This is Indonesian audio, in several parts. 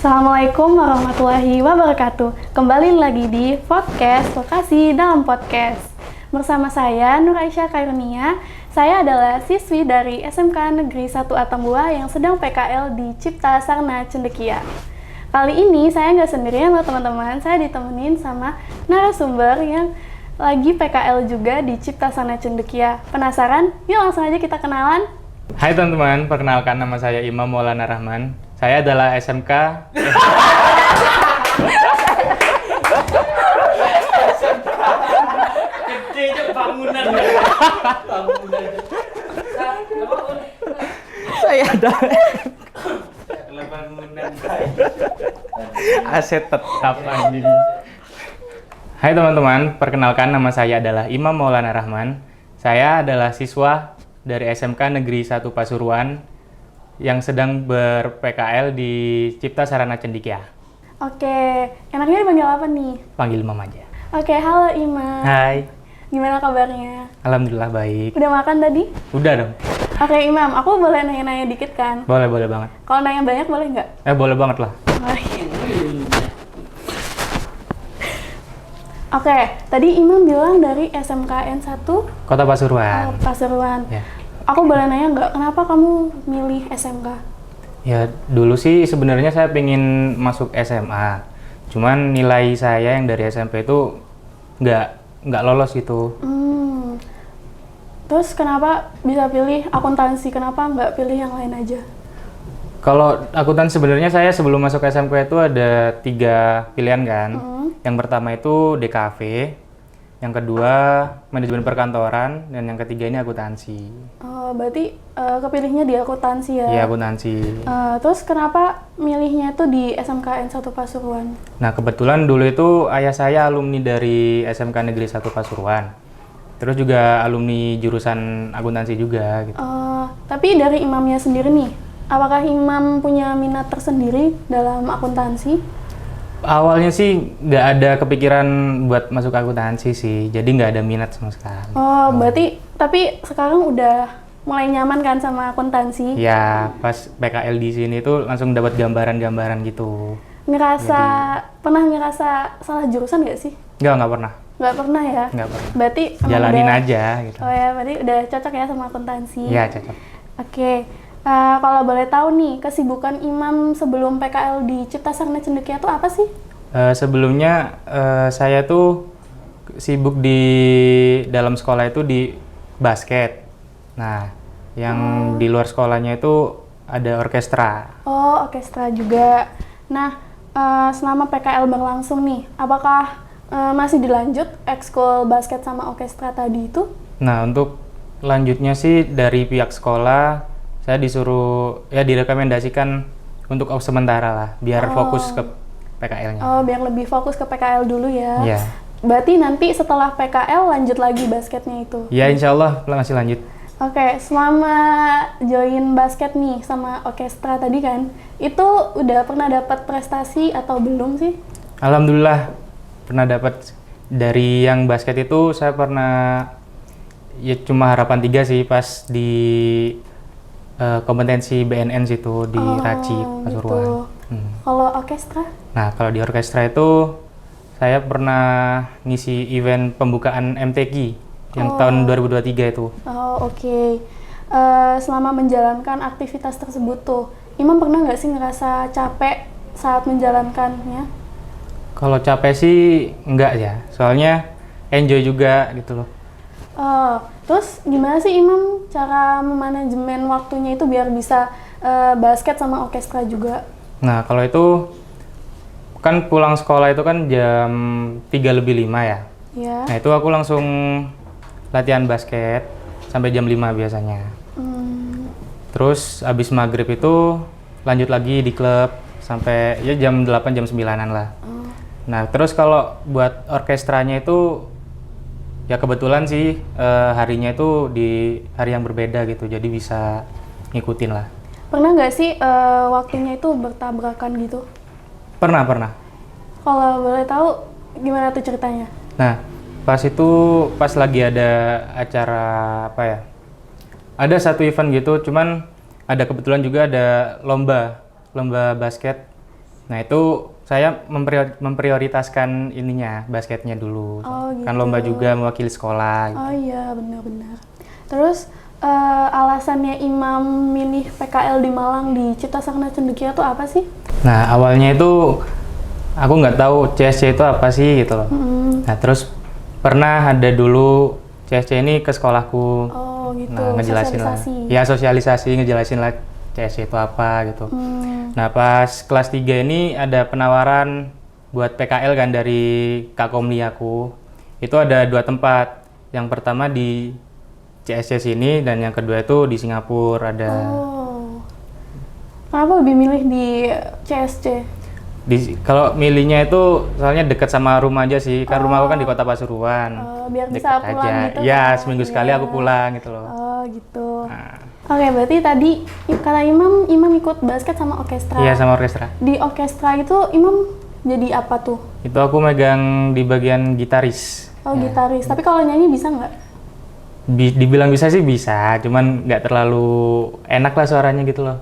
Assalamualaikum warahmatullahi wabarakatuh. Kembali lagi di podcast Lokasi dalam Podcast. Bersama saya Nur Aisyah Karunia. Saya adalah siswi dari SMK Negeri 1 Atambua yang sedang PKL di Cipta Sarna Cendekia. Kali ini saya nggak sendirian loh teman-teman. Saya ditemenin sama narasumber yang lagi PKL juga di Cipta Sarna Cendekia. Penasaran? Yuk langsung aja kita kenalan. Hai teman-teman, perkenalkan nama saya Imam Maulana Rahman. Saya adalah SMK. Bangunan. Saya adalah Bangunan. aset tetap anjing. Hai teman-teman, perkenalkan nama saya adalah Imam Maulana Rahman. Saya adalah siswa dari SMK Negeri 1 Pasuruan yang sedang ber-PKL di Cipta Sarana Cendekia. Oke, enaknya dipanggil apa nih? Panggil Imam aja. Oke, halo Imam. Hai, Gimana kabarnya? alhamdulillah baik. Udah makan tadi? Udah dong, Oke Imam, aku boleh nanya-nanya dikit kan? boleh banget. Kalau nanya banyak boleh nggak? Boleh banget lah. Oke, tadi Imam bilang dari SMKN 1 Kota Pasuruan. Pasuruan. Ya. Aku boleh nanya nggak, kenapa kamu milih SMK? Ya, dulu sih sebenarnya saya pengen masuk SMA. Cuman nilai saya yang dari SMP itu nggak lolos gitu. Terus kenapa bisa pilih akuntansi? Kenapa nggak pilih yang lain aja? Kalau akuntansi sebenarnya saya sebelum masuk SMK itu ada 3 pilihan kan. Yang pertama itu DKV, yang kedua manajemen perkantoran, dan yang ketiga ini akuntansi. Berarti kepilihnya di akuntansi ya? Iya, akuntansi. Terus kenapa milihnya itu di SMKN 1 Pasuruan? Nah, kebetulan dulu itu ayah saya alumni dari SMK Negeri 1 Pasuruan. Terus juga alumni jurusan akuntansi juga gitu. Tapi dari Imamnya sendiri nih, apakah Imam punya minat tersendiri dalam akuntansi? Awalnya sih nggak ada kepikiran buat masuk akuntansi sih, jadi nggak ada minat sama sekali. Berarti tapi sekarang udah mulai nyaman kan sama akuntansi? Ya, pas PKL di sini tuh langsung dapat gambaran-gambaran gitu. Pernah ngerasa salah jurusan nggak sih? Nggak pernah. Nggak pernah ya? Nggak pernah. Berarti emang Jalanin udah, aja gitu. Oh ya, berarti udah cocok ya sama akuntansi? Iya, cocok. Oke. Kalau boleh tahu nih, kesibukan Imam sebelum PKL di Cipta Sarna Cendekia itu apa sih? Sebelumnya saya tuh sibuk di dalam sekolah itu di basket. Nah, yang di luar sekolahnya itu ada orkestra. Oh, orkestra juga. Nah, selama PKL berlangsung nih, apakah masih dilanjut ekskul basket sama orkestra tadi itu? Nah, untuk lanjutnya sih dari pihak sekolah saya disuruh ya direkomendasikan untuk off sementara lah, biar fokus ke PKL-nya. Biar lebih fokus ke PKL dulu ya. Iya. Berarti nanti setelah PKL lanjut lagi basketnya itu? Ya, insya Allah masih lanjut. Oke, selama join basket nih sama orkestra tadi kan, itu udah pernah dapat prestasi atau belum sih? Alhamdulillah pernah dapat. Dari yang basket itu saya pernah ya cuma harapan 3 sih pas di kompetensi BNN situ di Raci Pasuruan. Gitu. Kalau orkestra? Nah, kalau di orkestra itu saya pernah ngisi event pembukaan MTQ yang tahun 2023 itu. Oke. Selama menjalankan aktivitas tersebut tuh, Imam pernah nggak sih ngerasa capek saat menjalankannya? Kalau capek sih enggak ya, soalnya enjoy juga gitu loh. Terus gimana sih Imam cara memanajemen waktunya itu biar bisa basket sama orkestra juga? Nah, kalau itu kan pulang sekolah itu kan jam 3:05 ya. Ya. Nah, itu aku langsung latihan basket sampai jam 5 biasanya. Terus abis maghrib itu lanjut lagi di klub sampai ya jam 8, jam 9-an lah. Nah, terus kalau buat orkestranya itu ya kebetulan sih harinya itu di hari yang berbeda gitu, jadi bisa ngikutin lah. Pernah nggak sih waktunya itu bertabrakan gitu? Pernah. Kalau boleh tahu gimana tuh ceritanya? Nah, pas lagi ada acara apa ya? Ada satu event gitu, cuman ada kebetulan juga ada lomba basket Nah itu saya memprioritaskan ininya, basketnya dulu. Oh, gitu. Kan lomba juga mewakili sekolah. Gitu. Oh iya, benar-benar. Terus alasannya Imam milih PKL di Malang di Cipta Sakna Cendekia itu apa sih? Nah awalnya itu aku nggak tahu CSC itu apa sih gitu loh. Nah terus pernah ada dulu CSC ini ke sekolahku. Oh gitu, Nah ngejelasin sosialisasi. lah. Ya sosialisasi, ngejelasin lah CSC itu apa gitu. Nah pas kelas 3 ini ada penawaran buat PKL kan dari Kak Komli aku. Itu ada 2 tempat. Yang pertama di CSC sini dan yang kedua itu di Singapura ada. Oh. Kenapa lebih milih di CSC? Kalau milihnya itu soalnya dekat sama rumah aja sih. Kan rumah aku kan di Kota Pasuruan. Biar Deket bisa pulang aja. gitu Ya, kan? seminggu sekali Iya. aku pulang gitu loh. Oh gitu. Nah, Oke, berarti tadi kata Imam ikut basket sama orkestra. iya sama orkestra. Di orkestra itu Imam jadi apa tuh? Itu aku megang di bagian gitaris. Oh gitaris. Tapi kalau nyanyi bisa nggak? Dibilang bisa sih bisa, cuman nggak terlalu enak lah suaranya gitu loh.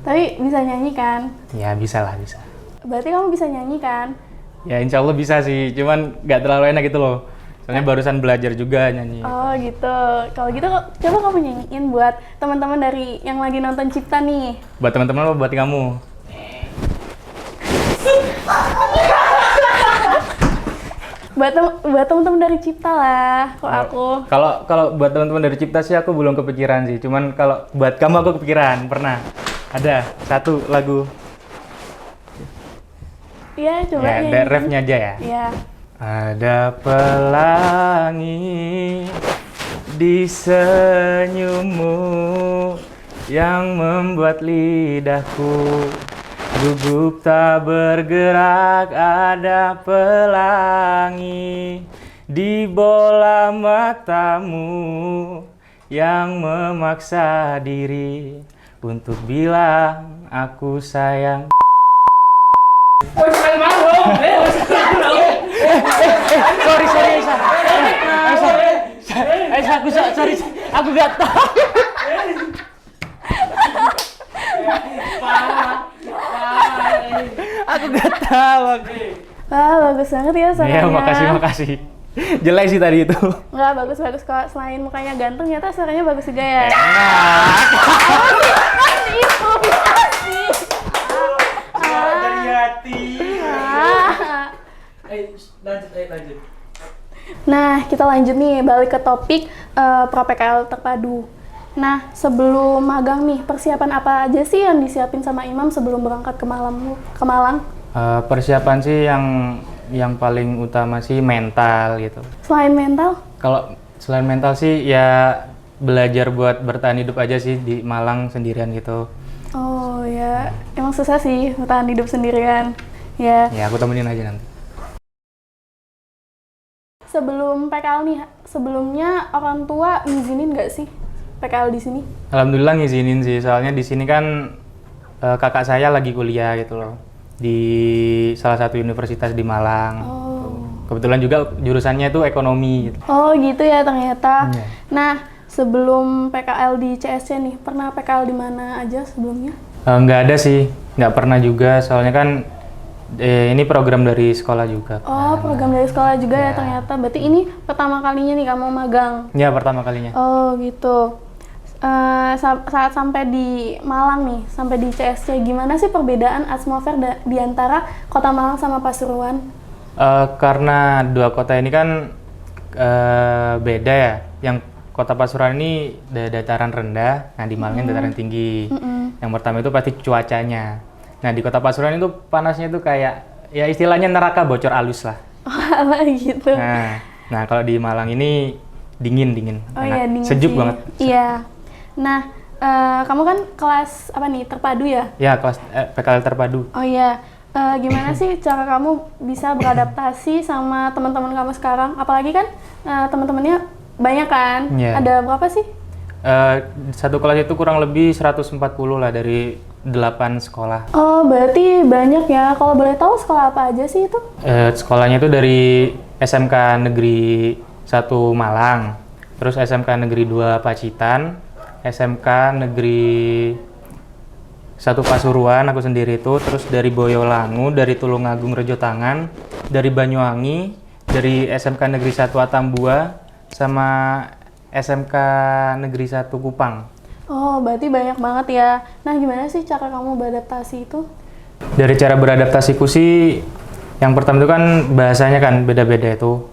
Tapi bisa nyanyi kan? Ya bisa lah, bisa. Berarti kamu bisa nyanyi kan? Ya insya Allah bisa sih, cuman nggak terlalu enak gitu loh. Soalnya barusan belajar juga nyanyi. Oh gitu. Kalau gitu coba kamu nyanyiin buat teman-teman dari yang lagi nonton Cipta nih. Buat teman-teman lo, buat kamu. Buat teman-teman dari Cipta lah. Kalau aku. Kalau buat teman-teman dari Cipta sih aku belum kepikiran sih. Cuman kalau buat kamu aku kepikiran, pernah. Ada satu lagu. Iya, coba Ya, nyanyi. refnya aja ya. Iya. Ada pelangi di senyummu yang membuat lidahku gugup tak bergerak. Ada pelangi di bola matamu yang memaksa diri untuk bilang aku sayang. Sorry Aisyah. Aisyah, sorry. Aku gak tahu. Aku gak tahu. Wah, bagus banget ya suaranya. Iya, makasih. Jelek sih tadi itu. Nggak, bagus kok. Selain mukanya ganteng, ternyata suaranya bagus juga ya. Itu bisa sih. Dari hati. Lanjut. Nah, kita lanjut nih, balik ke topik Pro PKL terpadu. Nah, sebelum magang nih, persiapan apa aja sih yang disiapin sama Imam sebelum berangkat ke Malang? Persiapan sih yang paling utama sih mental gitu. Selain mental? Kalau selain mental sih ya belajar buat bertahan hidup aja sih di Malang sendirian gitu. Oh ya, emang susah sih bertahan hidup sendirian. Ya. Ya aku temenin aja nanti. Sebelum PKL nih, sebelumnya orang tua ngizinin nggak sih PKL di sini? Alhamdulillah ngizinin sih, soalnya di sini kan kakak saya lagi kuliah gitu loh di salah satu universitas di Malang. Oh. Kebetulan juga jurusannya itu ekonomi gitu. Oh gitu ya ternyata. Iya. Nah, sebelum PKL di CSC nih, pernah PKL di mana aja sebelumnya? Nggak ada sih, nggak pernah juga, soalnya kan ini program dari sekolah juga. Oh, program dari sekolah juga ya Ya. ternyata. Berarti ini pertama kalinya nih kamu magang? Ya pertama kalinya. Oh gitu. Saat sampai di Malang nih, sampai di CSC, gimana sih perbedaan atmosfer di antara kota Malang sama Pasuruan? Karena dua kota ini kan beda ya. Yang kota Pasuruan ini dataran rendah, nah di Malang dataran tinggi. Yang pertama itu pasti cuacanya. Nah di kota Pasuruan itu panasnya itu kayak ya istilahnya neraka bocor alus lah. Oh gitu. Nah kalau di Malang ini dingin. Oh enak. iya, dingin Sejuk sih. banget. Iya. Nah, kamu kan kelas apa nih, terpadu ya? Ya kelas PKL terpadu. Oh iya. Gimana sih cara kamu bisa beradaptasi sama teman-teman kamu sekarang? Apalagi kan teman-temannya banyak kan? Iya. Ada berapa sih? Satu kelas itu kurang lebih 140 lah dari 8 sekolah. Oh, berarti banyak ya. Kalau boleh tahu sekolah apa aja sih itu? Sekolahnya itu dari SMK Negeri 1 Malang, terus SMK Negeri 2 Pacitan, SMK Negeri satu Pasuruan aku sendiri itu, terus dari Boyolangu, dari Tulungagung Rejo Tangan, dari Banyuwangi, dari SMK Negeri 1 Atambua, sama SMK Negeri 1 Kupang. Oh, berarti banyak banget ya. Nah, gimana sih cara kamu beradaptasi itu? Dari cara beradaptasiku sih, yang pertama itu kan bahasanya kan beda-beda itu.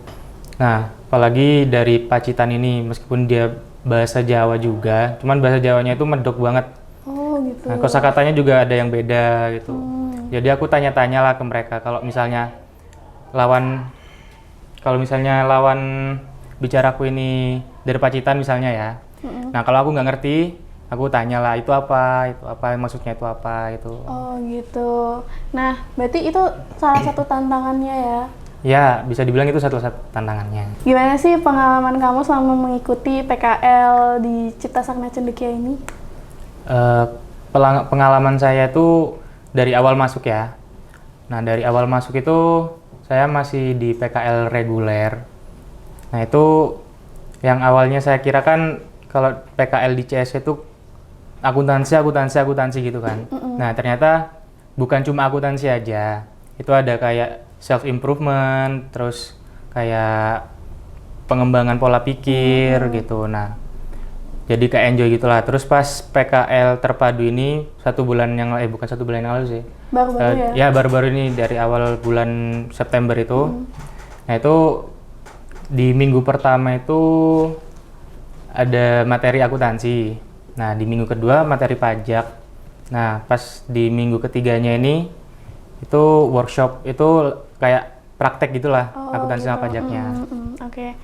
Nah, apalagi dari Pacitan ini, meskipun dia bahasa Jawa juga, cuman bahasa Jawanya itu medok banget. Oh, gitu. Nah, kosakatanya juga ada yang beda gitu. Jadi aku tanya-tanya lah ke mereka kalau misalnya lawan bicaraku ini dari Pacitan misalnya ya. Nah, kalau aku nggak ngerti, aku tanya lah itu apa, maksudnya itu apa itu. Oh, gitu. Nah, berarti itu salah satu tantangannya ya. Ya, bisa dibilang itu satu tantangannya. Gimana sih pengalaman kamu selama mengikuti PKL di Cipta Sakna Cendekia ini? Pengalaman saya itu dari awal masuk ya. Nah, dari awal masuk itu saya masih di PKL reguler. Nah, itu yang awalnya saya kira kan kalau PKL di CS itu akuntansi gitu kan. Nah, ternyata bukan cuma akuntansi aja. Itu ada kayak self improvement, terus kayak pengembangan pola pikir gitu. Nah, jadi kayak enjoy gitulah. Terus pas PKL terpadu ini bukan 1 bulan yang lalu sih. Baru-baru ya? Ya, baru-baru ini dari awal bulan September itu. Nah, itu di minggu pertama itu ada materi akuntansi. Nah, di minggu kedua materi pajak. Nah, pas di minggu ketiganya ini itu workshop, itu kayak praktek gitulah, akuntansi sama pajaknya. Oke.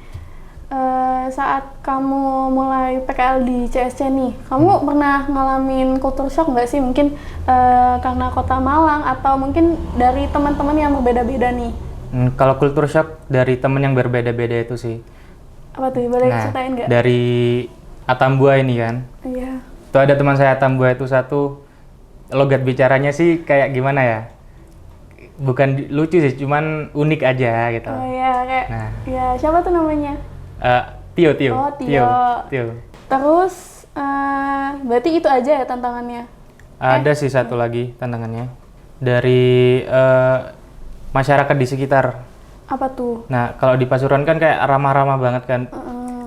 Saat kamu mulai PKL di CSC nih, kamu pernah ngalamin culture shock nggak sih? Mungkin karena kota Malang atau mungkin dari teman-teman yang berbeda-beda nih? Kalau culture shock dari temen yang berbeda-beda itu sih. Apa tuh? Boleh ceritain nggak? Dari Atambua ini kan. Iya. Itu ada teman saya Atambua itu satu, logat bicaranya sih kayak gimana ya? Bukan lucu sih, cuman unik aja gitu. Oh iya, kayak Nah. ya siapa tuh namanya? Tio. Oh, Tio. Terus berarti itu aja ya tantangannya? Ada sih satu lagi tantangannya. Dari masyarakat di sekitar. Apa tuh? Nah, kalau di Pasuruan kan kayak ramah-ramah banget kan.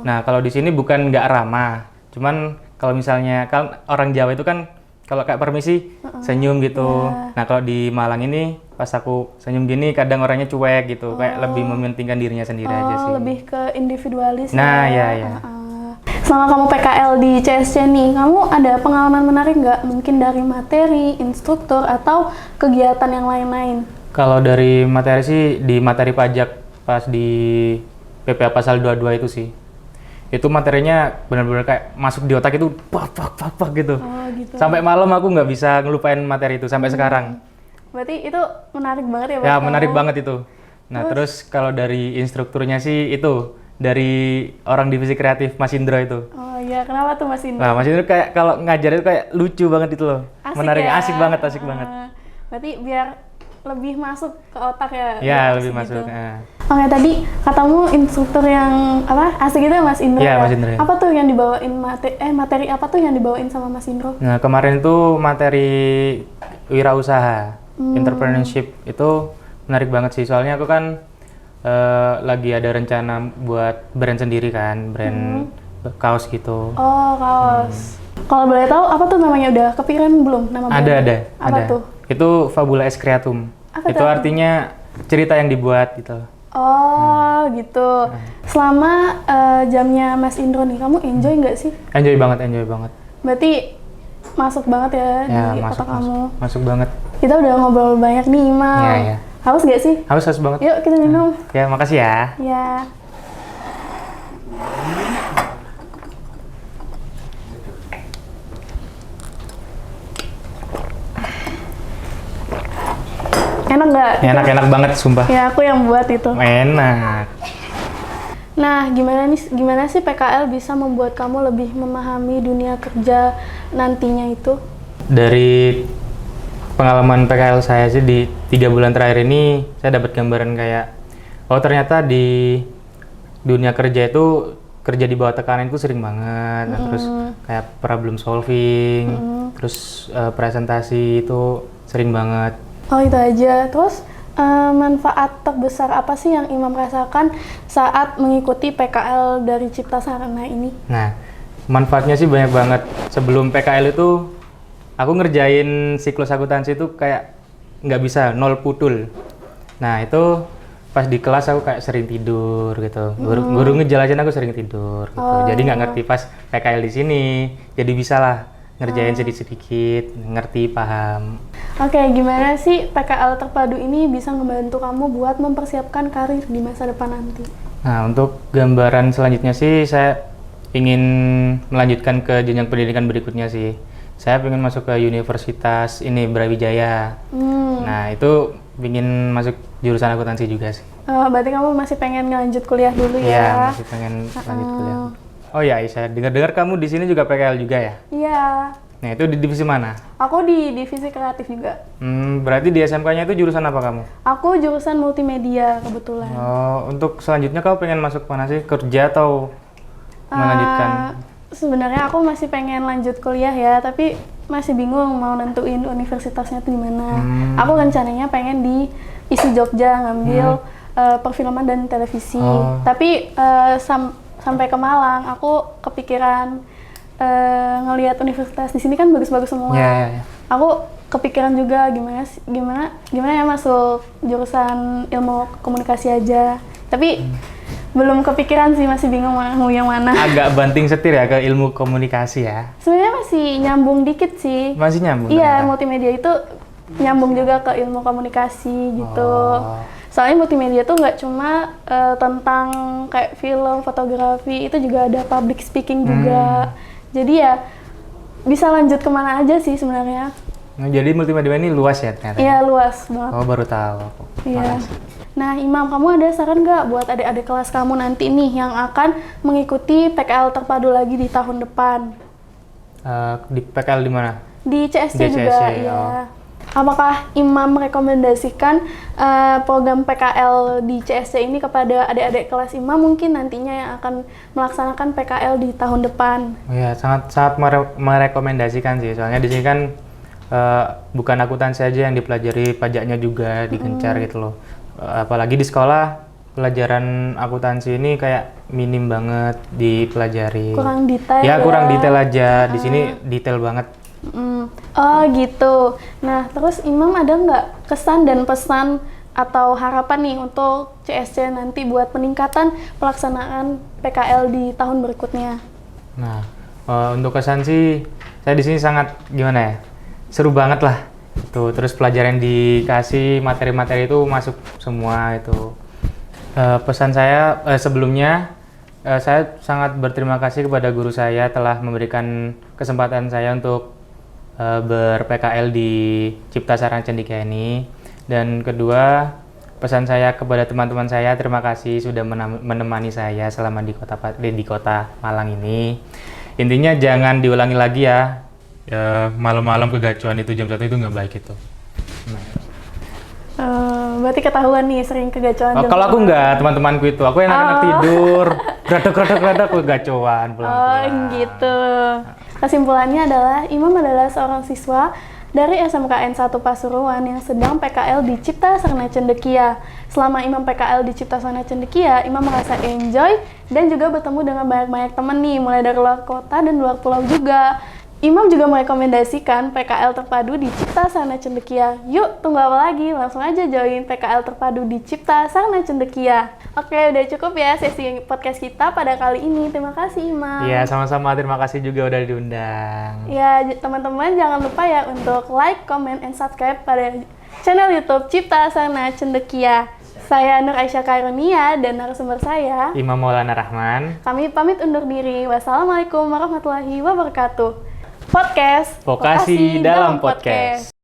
Nah, kalau di sini bukan nggak ramah. Cuman kalau misalnya kan orang Jawa itu kan kalau kayak permisi senyum gitu. Nah, kalau di Malang ini pas aku senyum gini kadang orangnya cuek gitu, kayak lebih mementingkan dirinya sendiri aja sih. Lebih ke individualis. Nah, ya. ya. Selama kamu PKL di CSC nih, kamu ada pengalaman menarik nggak? Mungkin dari materi, instruktur, atau kegiatan yang lain-lain? Kalau dari materi sih, di materi pajak pas di PPA pasal 22 itu sih. Itu materinya benar-benar kayak masuk di otak itu pak gitu. Oh, gitu. Sampai malam aku nggak bisa ngelupain materi itu sampai sekarang. Berarti itu menarik banget ya? Ya, menarik banget itu. Nah, terus kalau dari instrukturnya sih itu dari orang divisi kreatif Mas Indro itu. Oh iya, kenapa tuh Mas Indro? Nah, Mas Indro kayak kalau ngajar itu kayak lucu banget itu loh. Asik ya? Asik banget. Berarti biar lebih masuk ke otak ya? Ya, biar lebih asik masuk. gitu. Nah. Oke, tadi katamu instruktur yang asik itu Mas Indro Iya, ya? Mas Indro ya. Apa tuh yang dibawain materi apa tuh yang dibawain sama Mas Indro? Nah, kemarin itu materi wirausaha, entrepreneurship itu menarik banget sih. Soalnya aku kan lagi ada rencana buat brand sendiri kan, brand kaos gitu. Oh, kaos. Kalau boleh tahu apa tuh namanya, udah kepikiran belum nama brandnya? Ada. Apa tuh? Itu Fabula Es Creatum. Apa itu tuh? artinya cerita yang dibuat gitu. Oh, gitu. Selama jamnya Mas Indro nih, kamu enjoy nggak sih? Enjoy banget. Berarti masuk banget ya, di masuk, otak kamu. Masuk banget. Kita udah ngobrol banyak nih, Mal. Iya. Haus nggak sih? Haus banget. Yuk kita minum. Ya, makasih ya. Ya. Enak nggak? Enak banget, sumpah. Ya, aku yang buat itu. Enak. Nah, gimana sih PKL bisa membuat kamu lebih memahami dunia kerja nantinya itu? Dari pengalaman PKL saya sih di 3 bulan terakhir ini, saya dapat gambaran kayak, oh ternyata di dunia kerja itu kerja di bawah tekanan itu sering banget. Nah, terus kayak problem solving, Terus presentasi itu sering banget. Oh itu aja. Terus manfaat terbesar apa sih yang Imam rasakan saat mengikuti PKL dari Cipta Sarana ini? Nah, manfaatnya sih banyak banget. Sebelum PKL itu, aku ngerjain siklus akuntansi itu kayak nggak bisa, nol putul. Nah, itu pas di kelas aku kayak sering tidur gitu. Guru ngejelasin aku sering tidur gitu. Jadi nggak ngerti pas PKL di sini. Jadi bisa lah ngerjain sedikit-sedikit, ngerti, paham. Oke, gimana sih PKL terpadu ini bisa membantu kamu buat mempersiapkan karir di masa depan nanti? Nah, untuk gambaran selanjutnya sih saya ingin melanjutkan ke jenjang pendidikan berikutnya sih. Saya ingin masuk ke universitas ini Brawijaya. Nah, itu ingin masuk jurusan akuntansi juga sih. Berarti kamu masih pengen lanjut kuliah dulu ya? Iya, masih pengen lanjut kuliah. Oh ya, Aisyah, dengar-dengar kamu di sini juga PKL juga ya? Iya. Nah, itu di divisi mana? Aku di divisi kreatif juga. Berarti di SMK-nya itu jurusan apa kamu? Aku jurusan multimedia kebetulan. Oh, untuk selanjutnya kamu pengen masuk mana sih? Kerja atau melanjutkan? Sebenarnya aku masih pengen lanjut kuliah ya, tapi masih bingung mau nentuin universitasnya tuh di mana. Aku rencananya pengen di ISI Jogja ngambil perfilman dan televisi. Tapi sampai ke Malang, aku kepikiran ngelihat universitas di sini kan bagus-bagus semua. Yeah. Aku kepikiran juga gimana ya masuk jurusan ilmu komunikasi aja. Tapi belum kepikiran sih, masih bingung mau yang mana. Agak banting setir ya ke ilmu komunikasi ya? Sebenarnya masih nyambung dikit sih. Masih nyambung? Iya, ternyata. Multimedia itu nyambung juga ke ilmu komunikasi gitu. Soalnya multimedia tuh nggak cuma tentang kayak film, fotografi, itu juga ada public speaking juga. Jadi ya bisa lanjut kemana aja sih sebenarnya. Nah, jadi multimedia ini luas ya ternyata? Iya, luas banget. Oh, baru tahu aku. Iya. Makasih. Nah, Imam, kamu ada saran nggak buat adik-adik kelas kamu nanti nih yang akan mengikuti PKL terpadu lagi di tahun depan? Di PKL di mana? Di CSC Di juga, CSC, ya. Apakah Imam merekomendasikan program PKL di CSC ini kepada adik-adik kelas Imam mungkin nantinya yang akan melaksanakan PKL di tahun depan? Oh ya, sangat merekomendasikan sih. Soalnya di sini kan bukan akuntansi aja yang dipelajari, pajaknya juga digencar gitu loh. Apalagi di sekolah pelajaran akuntansi ini kayak minim banget dipelajari. Kurang detail ya? Kurang detail aja. Di sini detail banget. Oh gitu. Nah, terus Imam ada nggak kesan dan pesan atau harapan nih untuk CSC nanti buat peningkatan pelaksanaan PKL di tahun berikutnya? Nah, untuk kesan sih saya di sini sangat gimana ya? Seru banget lah. Tuh, terus pelajaran yang dikasih, materi-materi itu masuk semua itu. Pesan saya sebelumnya, saya sangat berterima kasih kepada guru saya telah memberikan kesempatan saya untuk ber-PKL di Cipta Sarana Cendekia ini. Dan kedua, pesan saya kepada teman-teman saya, terima kasih sudah menemani saya selama di kota Malang ini. Intinya jangan diulangi lagi ya. Malam-malam kegacuan itu jam 1 itu nggak baik itu. Berarti ketahuan nih sering kegacuan. Kalau aku nggak, teman-temanku itu. Aku enak-enak tidur, gradak kegacuan pelan-pelan. Gitu. Kesimpulannya adalah Imam adalah seorang siswa dari SMKN 1 Pasuruan yang sedang PKL di Cipta Sarana Cendekia. Selama Imam PKL di Cipta Sarana Cendekia, Imam merasa enjoy dan juga bertemu dengan banyak-banyak teman nih, mulai dari luar kota dan luar pulau juga. Imam juga merekomendasikan PKL terpadu di Cipta Sarana Cendekia. Yuk, tunggu apa lagi? Langsung aja join PKL terpadu di Cipta Sarana Cendekia. Oke, udah cukup ya sesi podcast kita pada kali ini. Terima kasih, Imam. Iya, sama-sama. Terima kasih juga udah diundang. Ya, teman-teman jangan lupa ya untuk like, comment, and subscribe pada channel YouTube Cipta Sarana Cendekia. Saya Nur Aisyah Kaironia dan narasumber saya Imam Maulana Rahman. Kami pamit undur diri. Wassalamualaikum warahmatullahi wabarakatuh. Podcast Vokasi dalam podcast.